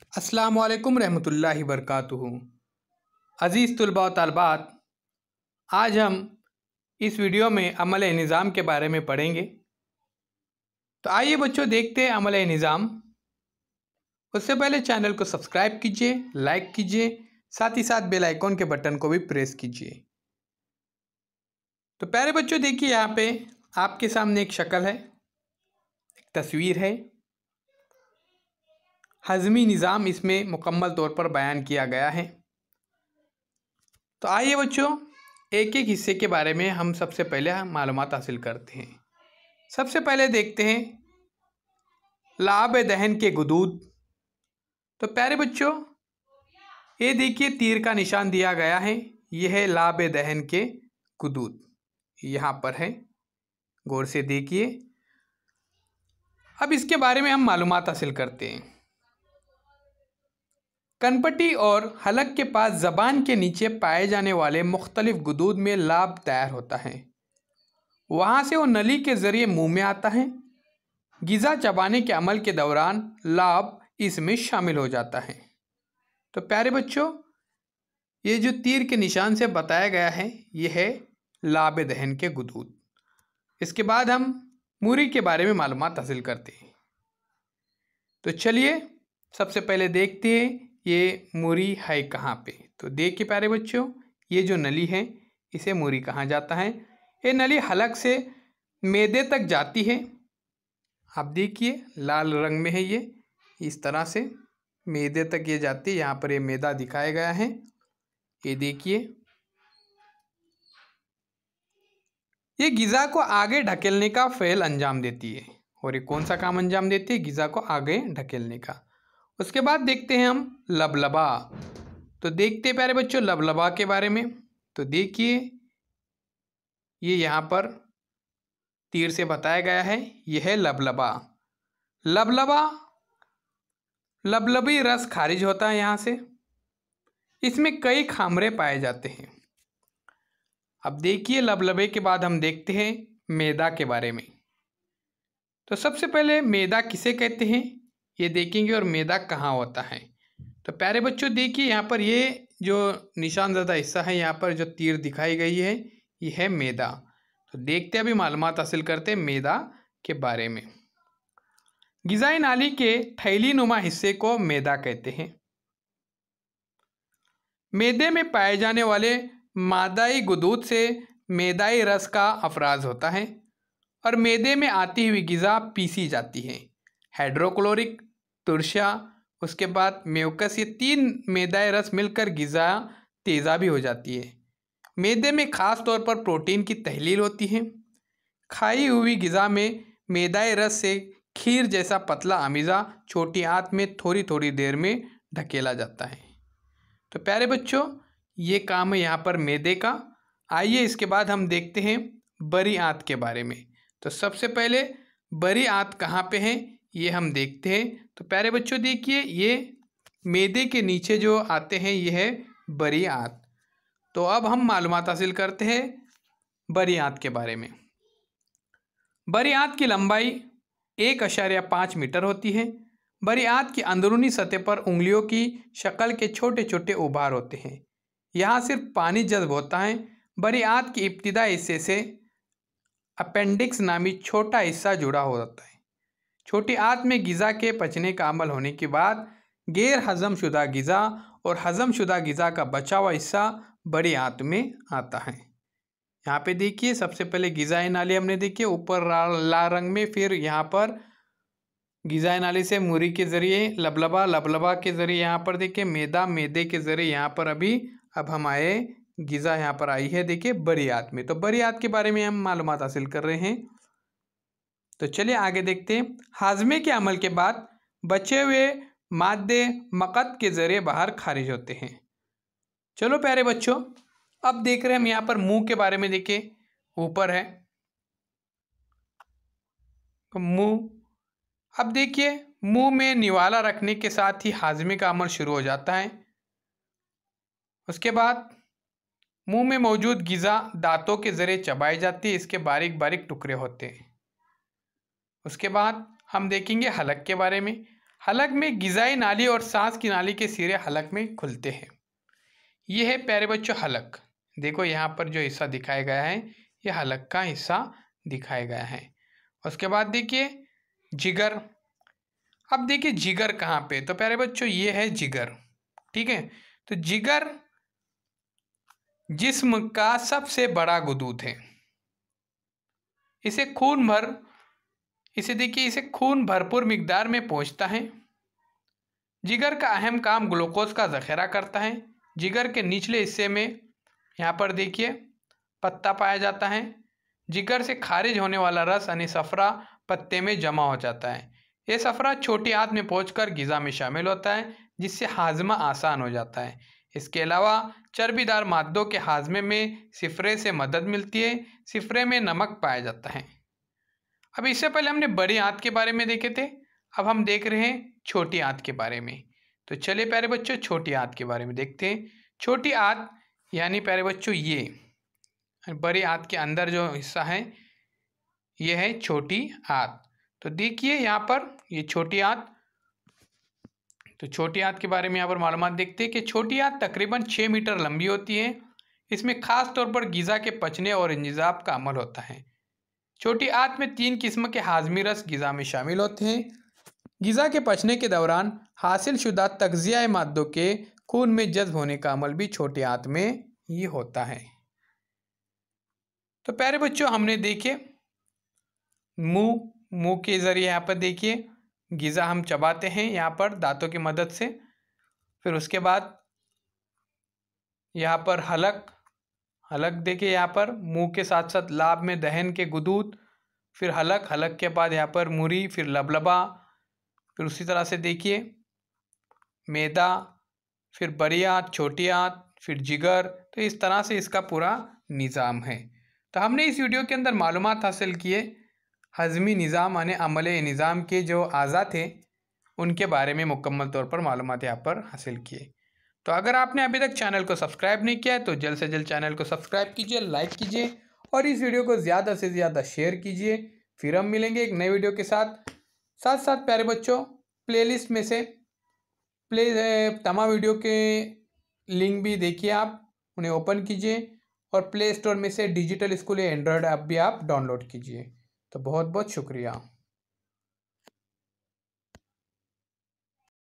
अस्सलामुअलैकुम रहमतुल्लाहि बरकातुहू। अज़ीज़ तुलबा व तालबात, आज हम इस वीडियो में अमल निज़ाम के बारे में पढ़ेंगे। तो आइए बच्चों, देखते हैं अमल निज़ाम। उससे पहले चैनल को सब्सक्राइब कीजिए, लाइक कीजिए, साथ ही साथ बेल आइकॉन के बटन को भी प्रेस कीजिए। तो प्यारे बच्चों, देखिए यहाँ पे आपके सामने एक शक्ल है, एक तस्वीर है। हज़मी निज़ाम इसमें मुकम्मल तौर पर बयान किया गया है। तो आइए बच्चों, एक एक हिस्से के बारे में हम सबसे पहले मालूमात हासिल करते हैं। सबसे पहले देखते हैं लाब दहन के गुदूद। तो प्यारे बच्चों, ये देखिए तीर का निशान दिया गया है, यह है लाब दहन के गुदूद, यहाँ पर है, गौर से देखिए। अब इसके बारे में हम मालूमात हासिल करते हैं। कनपटी और हलक के पास ज़बान के नीचे पाए जाने वाले मुख्तलिफ गुदूद में लाब तैयार होता है। वहाँ से वो नली के ज़रिए मुंह में आता है। ग़िज़ा चबाने के अमल के दौरान लाब इसमें शामिल हो जाता है। तो प्यारे बच्चों, ये जो तीर के निशान से बताया गया है, ये है लाब दहन के गुदूद। इसके बाद हम मूरी के बारे में मालूमात हासिल करते हैं। तो चलिए सबसे पहले देखते हैं ये मूरी है कहाँ पे। तो देखिए प्यारे बच्चों, ये जो नली है इसे मूरी कहाँ जाता है। ये नली हलक से मैदे तक जाती है। आप देखिए लाल रंग में है, ये इस तरह से मैदे तक ये जाती है। यहाँ पर ये मैदा दिखाया गया है, ये देखिए। ये ग़िज़ा को आगे ढकेलने का फ़ेल अंजाम देती है। और ये कौन सा काम अंजाम देती है? ग़िज़ा को आगे ढकेलने का। उसके बाद देखते हैं हम लबलबा। तो देखते हैं प्यारे बच्चों लबलबा के बारे में। तो देखिए ये यहाँ पर तीर से बताया गया है, यह है लबलबा। लबलबा लबलबी रस खारिज होता है यहाँ से। इसमें कई खामरे पाए जाते हैं। अब देखिए लबलबे के बाद हम देखते हैं मैदा के बारे में। तो सबसे पहले मैदा किसे कहते हैं ये देखेंगे, और मैदा कहाँ होता है। तो प्यारे बच्चों देखिए यहाँ पर ये जो निशानज़दा हिस्सा है, यहाँ पर जो तीर दिखाई गई है, ये है मैदा। तो देखते हैं, अभी मालूमात हासिल करते हैं मैदा के बारे में। ग़िज़ाई नाली के थैली नुमा हिस्से को मैदा कहते हैं। मैदे में पाए जाने वाले मादाई गुदूद से मैदाई रस का अफराज होता है और मैदे में आती हुई ग़िज़ा पीसी जाती है। हाइड्रोक्लोरिक, तुरशा, उसके बाद म्यूकस, ये तीन मैदाई रस मिलकर ग़िज़ा तेज़ाबी हो जाती है। मैदे में ख़ास तौर पर प्रोटीन की तहलील होती है। खाई हुई ग़िज़ा में मैदाई रस से खीर जैसा पतला अमीज़ा छोटी आंत में थोड़ी थोड़ी देर में ढकेला जाता है। तो प्यारे बच्चों, ये काम है यहाँ पर मैदे का। आइए इसके बाद हम देखते हैं बरी आंत के बारे में। तो सबसे पहले बरी आंत कहाँ पे है ये हम देखते हैं। तो प्यारे बच्चों देखिए, ये मैदे के नीचे जो आते हैं ये है बरी आंत। तो अब हम मालूमात हासिल करते हैं बरी आंत के बारे में। बरी आंत की लंबाई 1.5 मीटर होती है। बरी आंत की अंदरूनी सतह पर उंगलियों की शक्ल के छोटे छोटे उभार होते हैं। यहाँ सिर्फ पानी जज्ब होता है। बरी आंत की इब्तिदाई हिस्से से अपेंडिक्स नामी छोटा हिस्सा जुड़ा होता है। छोटी आंत में ग़िज़ा के पचने का अमल होने के बाद गैर हज़मशुदा ग़िज़ा और हज़मशुदा ग़िज़ा का बचा हुआ हिस्सा बड़ी आंत में आता है। यहाँ पे देखिए सबसे पहले ग़िज़ाई नाली हमने देखी ऊपर लाल रंग में, फिर यहाँ पर ग़िज़ाई नाली से मूरी के ज़रिए लबलबा, लबलबा के ज़रिए यहाँ पर देखिए मैदा, मैदे के ज़रिए यहाँ पर अब हम आए ग़िज़ा यहाँ पर आई है देखिए बरी आंत में। तो बरी आंत के बारे में हम मालूमात हासिल कर रहे हैं। तो चलिए आगे देखते हैं। हाजमे के अमल के बाद बचे हुए मादे मक़त के ज़रिए बाहर खारिज होते हैं। चलो प्यारे बच्चों, अब देख रहे हैं हम यहाँ पर मुंह के बारे में। देखिए ऊपर है मुंह। अब देखिए मुंह में निवाला रखने के साथ ही हाजमे का अमल शुरू हो जाता है। उसके बाद मुंह में मौजूद ग़िज़ा दांतों के ज़रिए चबाई जाती है, इसके बारीक बारीक टुकड़े होते हैं। उसके बाद हम देखेंगे हलक के बारे में। हलक में गिजाई नाली और सांस की नाली के सिरे हलक में खुलते हैं। ये है प्यारे बच्चों हलक। देखो यहाँ पर जो हिस्सा दिखाया गया है ये हलक का हिस्सा दिखाया गया है। उसके बाद देखिए जिगर। अब देखिए जिगर कहाँ पे, तो प्यारे बच्चों ये है जिगर। ठीक है, तो जिगर जिस्म का सबसे बड़ा गुदूद है। इसे देखिए इसे खून भरपूर मिकदार में पहुंचता है। जिगर का अहम काम ग्लूकोज का जखीरा करता है। जिगर के निचले हिस्से में यहाँ पर देखिए पत्ता पाया जाता है। जिगर से खारिज होने वाला रस यानी सफरा पत्ते में जमा हो जाता है। ये सफरा छोटी आंत में पहुंचकर ग़िज़ा में शामिल होता है, जिससे हाजमा आसान हो जाता है। इसके अलावा चर्बीदार मादों के हाजमे में सिफरे से मदद मिलती है। सिफरे में नमक पाया जाता है। अब इससे पहले हमने बड़ी आंत के बारे में देखे थे, अब हम देख रहे हैं छोटी आंत के बारे में। तो चलिए प्यारे बच्चों छोटी आंत के बारे में देखते हैं। छोटी आंत यानी प्यारे बच्चों ये बड़ी आंत के अंदर जो हिस्सा है ये है छोटी आंत। तो देखिए यहाँ पर ये छोटी आंत, तो छोटी आंत के बारे में यहाँ पर मालूमात देखते हैं कि छोटी आंत तकरीबन 6 मीटर लंबी होती है। इसमें खास तौर पर ग़िज़ा के पचने और इंजिज़ाब का अमल होता है। छोटी आंत में 3 किस्म के हाजमी रस ग़िज़ा में शामिल होते हैं। ग़िज़ा के पचने के दौरान हासिल शुदा तग़ज़ियाई मादों के खून में जज्ब होने का अमल भी छोटी आंत में ही होता है। तो प्यारे बच्चों हमने देखे मुंह के ज़रिए यहाँ पर देखिए ग़िज़ा हम चबाते हैं यहाँ पर दांतों की मदद से। फिर उसके बाद यहाँ पर हलक देखिए यहाँ पर मुंह के साथ साथ लाभ में दहन के गुदूद, फिर हलक के बाद यहाँ पर मुरी, फिर लबलबा, फिर उसी तरह से देखिए मैदा, फिर बड़ी आंत, छोटी आंत, फिर जिगर। तो इस तरह से इसका पूरा निज़ाम है। तो हमने इस वीडियो के अंदर मालूमात हासिल किए हज़मी निज़ाम यानी अमले निज़ाम के जो आज़ा थे उनके बारे में मुकम्मल तौर पर मालूमात यहाँ पर हासिल किए। तो अगर आपने अभी तक चैनल को सब्सक्राइब नहीं किया है तो जल्द से जल्द चैनल को सब्सक्राइब कीजिए, लाइक कीजिए और इस वीडियो को ज़्यादा से ज़्यादा शेयर कीजिए। फिर हम मिलेंगे एक नए वीडियो के साथ प्यारे बच्चों प्लेलिस्ट में से तमाम वीडियो के लिंक भी देखिए, आप उन्हें ओपन कीजिए और प्ले स्टोर में से डिजिटल स्कूल या एंड्रॉयड ऐप भी आप डाउनलोड कीजिए। तो बहुत बहुत शुक्रिया।